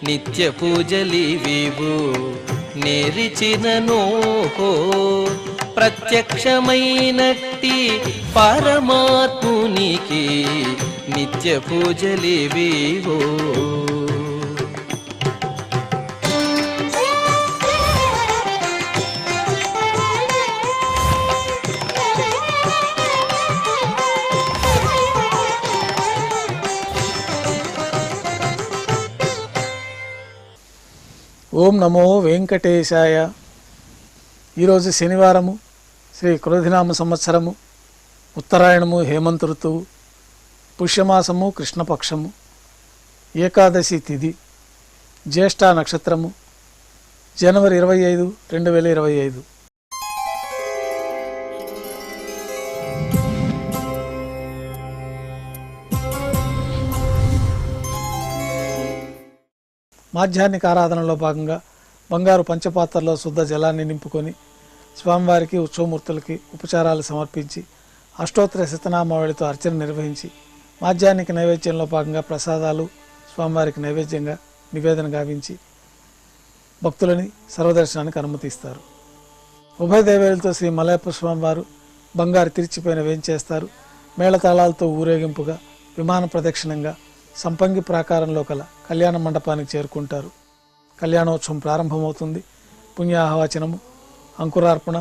నిత్య పూజలివివు నేరిచిననోహో ప్రత్యక్షమైనట్టి పరమాత్మునికి నిత్య పూజలివివో. ఓం నమో వెంకటేశాయ. ఈరోజు శనివారము, శ్రీ క్రోధినామ సంవత్సరము, ఉత్తరాయణము, హేమంత ఋతువు, పుష్యమాసము, కృష్ణపక్షము, ఏకాదశి తిథి, జ్యేష్ఠ నక్షత్రము, జనవరి 25, 2025. మాధ్యాహ్నిక ఆరాధనలో భాగంగా బంగారు పంచపాత్రలో శుద్ధ జలాన్ని నింపుకొని స్వామివారికి, ఉత్సవమూర్తులకి ఉపచారాలు సమర్పించి అష్టోత్తర శతనామావళితో అర్చన నిర్వహించి మాధ్యాహ్నిక నైవేద్యంలో భాగంగా ప్రసాదాలు స్వామివారికి నైవేద్యంగా నివేదన గావించి భక్తులని సర్వదర్శనానికి అనుమతిస్తారు. ఉభయ దేవేలతో శ్రీ మలయప్ప స్వామివారు బంగారు తిరిచిపైన వేంచేస్తారు. మేళతాళాలతో ఊరేగింపుగా విమాన ప్రదక్షిణంగా సంపంగి ప్రాకారంలో కల కళ్యాణ మండపానికి చేరుకుంటారు. కళ్యాణోత్సవం ప్రారంభమవుతుంది. పుణ్యాహవాచనము, అంకురార్పణ,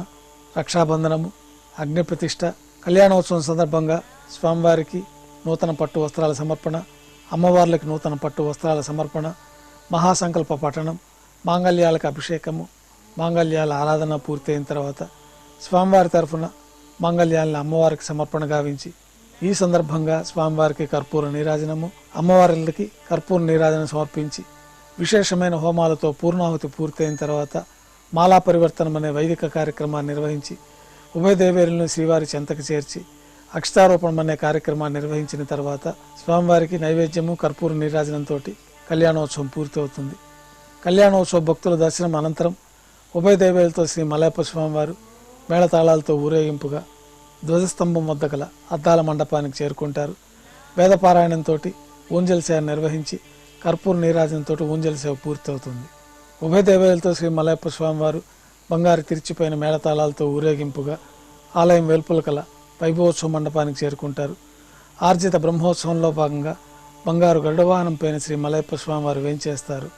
రక్షాబంధనము, అగ్నిప్రతిష్ఠ. కళ్యాణోత్సవం సందర్భంగా స్వామివారికి నూతన పట్టు వస్త్రాల సమర్పణ, అమ్మవార్లకి నూతన పట్టు వస్త్రాల సమర్పణ, మహాసంకల్ప పఠనం, మాంగళ్యాలకు అభిషేకము, మాంగళ్యాల ఆరాధన పూర్తయిన తర్వాత స్వామివారి తరఫున మాంగళ్యాలను అమ్మవారికి సమర్పణ గావించి ఈ సందర్భంగా స్వామివారికి కర్పూర నీరాజనము, అమ్మవారికి కర్పూర నీరాజనం సమర్పించి విశేషమైన హోమాలతో పూర్ణాహుతి పూర్తయిన తర్వాత మాలా పరివర్తనం అనే వైదిక కార్యక్రమాన్ని నిర్వహించి ఉభయ దేవేరులను శ్రీవారి చెంతకు చేర్చి అక్షతారోపణం అనే కార్యక్రమాన్ని నిర్వహించిన తర్వాత స్వామివారికి నైవేద్యము, కర్పూర నీరాజనంతో కళ్యాణోత్సవం పూర్తవుతుంది. కళ్యాణోత్సవ భక్తుల దర్శనం అనంతరం ఉభయ దేవేలతో శ్రీ మలయప్ప స్వామివారు మేళతాళాలతో ఊరేగింపుగా ధ్వజస్తంభం వద్ద గల అద్దాల మండపానికి చేరుకుంటారు. వేదపారాయణంతో ఊంజల్ సేవ నిర్వహించి కర్పూర నీరాజనంతో ఊంజల్ సేవ పూర్తవుతుంది. ఉభయ దేవేలతో శ్రీ మలయప్ప స్వామివారు బంగారు తిరిచిపోయిన మేళతాళాలతో ఊరేగింపుగా ఆలయం వెలుపల కల వైభవోత్సవ మండపానికి చేరుకుంటారు. ఆర్జిత బ్రహ్మోత్సవంలో భాగంగా బంగారు గరుడవాహనం పైన శ్రీ మలయప్ప స్వామివారు వేంచేస్తారు.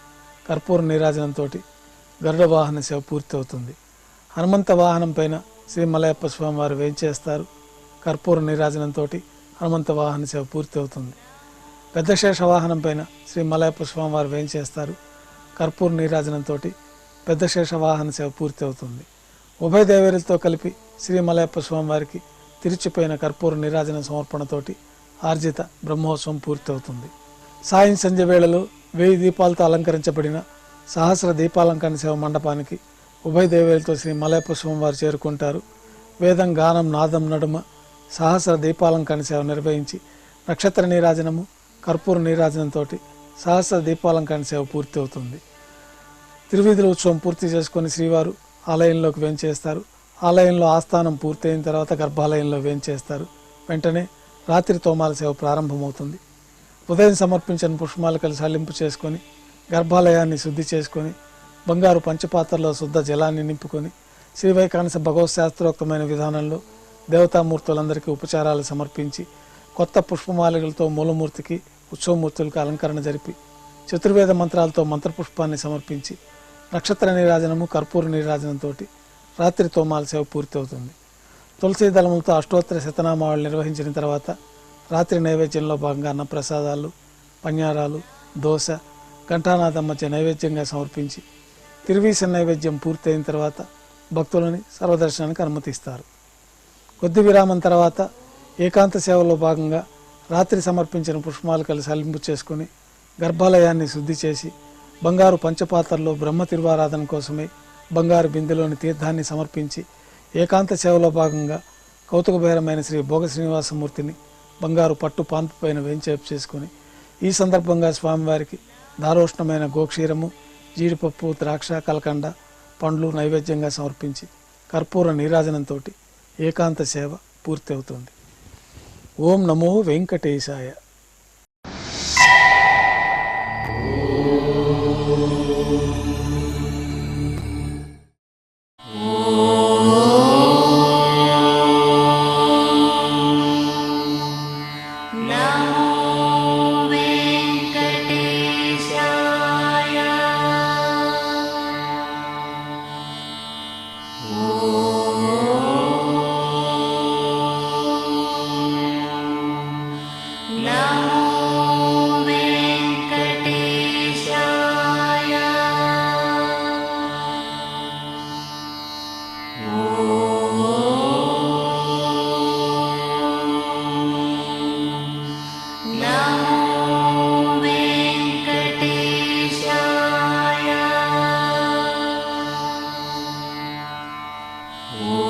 కర్పూర నీరాజనంతో గరుడ వాహన సేవ పూర్తవుతుంది. హనుమంత వాహనం పైన శ్రీ మలయప్ప స్వామివారు వేంచేస్తారు. కర్పూర నీరాజనంతో హనుమంత వాహన సేవ పూర్తవుతుంది. పెద్ద శేష వాహనం పైన శ్రీ మలయప్ప స్వామివారు వేంచేస్తారు. కర్పూర నీరాజనంతో పెద్ద శేష వాహన సేవ పూర్తవుతుంది. ఉభయ దేవేరులతో కలిపి శ్రీ మలయప్ప స్వామివారికి తిరిచిపోయిన కర్పూర నీరాజన సమర్పణతోటి ఆర్జిత బ్రహ్మోత్సవం పూర్తవుతుంది. సాయం సంధ్య వేళలో 1000 దీపాలతో అలంకరించబడిన సహస్ర దీపాలంకరణ సేవ మండపానికి ఉభయ దేవేలతో శ్రీ మలయప్ప స్వామివారు చేరుకుంటారు. వేదం, గానం, నాదం నడుమ సహస్ర దీపాలంకరణ సేవ నిర్వహించి నక్షత్ర నీరాజనము, కర్పూర నీరాజనంతో సహస్ర దీపాలంకరణ సేవ పూర్తి అవుతుంది. తిరువీధుల ఉత్సవం పూర్తి చేసుకొని శ్రీవారు ఆలయంలోకి వేంచేస్తారు. ఆలయంలో ఆస్థానం పూర్తయిన తర్వాత గర్భాలయంలో వేంచేస్తారు. వెంటనే రాత్రి తోమాల సేవ ప్రారంభమవుతుంది. ఉదయం సమర్పించిన పుష్పమాలికలు సల్లింపు చేసుకొని గర్భాలయాన్ని శుద్ధి చేసుకొని బంగారు పంచపాత్రలో శుద్ధ జలాన్ని నింపుకొని శ్రీవైకానస భగవత్ శాస్త్రోక్తమైన విధానంలో దేవతామూర్తులందరికీ ఉపచారాలు సమర్పించి కొత్త పుష్పమాలికలతో మూలమూర్తికి, ఉత్సవమూర్తులకు అలంకరణ జరిపి చతుర్వేద మంత్రాలతో మంత్రపుష్పాన్ని సమర్పించి నక్షత్ర నీరాజనము, కర్పూర నీరాజనంతో రాత్రి తోమాల సేవ పూర్తవుతుంది. తులసీ దళములతో అష్టోత్తర శతనామావళి నిర్వహించిన తర్వాత రాత్రి నైవేద్యంలో భాగంగా అన్నప్రసాదాలు, పన్యారాలు, దోశ, ఘంటానాదం మధ్య నైవేద్యంగా సమర్పించి తిరువీస నైవేద్యం పూర్తయిన తర్వాత భక్తులని సర్వదర్శనానికి అనుమతిస్తారు. కొద్ది విరామం తర్వాత ఏకాంత సేవలో భాగంగా రాత్రి సమర్పించిన పుష్పమాలికలు సల్లింపు చేసుకుని గర్భాలయాన్ని శుద్ధి చేసి బంగారు పంచపాత్రలో బ్రహ్మ తిరువారాధన కోసమై బంగారు బిందెలోని తీర్థాన్ని సమర్పించి ఏకాంత సేవలో భాగంగా కౌతుకభైరమైన శ్రీ భోగ శ్రీనివాసమూర్తిని బంగారు పట్టు పాన్పు పైన వేంచేపు చేసుకుని ఈ సందర్భంగా స్వామివారికి దారోష్ణమైన గోక్షీరము, జీడిపప్పు, ద్రాక్ష, కలకండ, పండ్లు నైవేద్యంగా సమర్పించి కర్పూర నీరాజనంతో ఏకాంత సేవ పూర్తి అవుతుంది. ఓం నమో వెంకటేశాయ. ఓ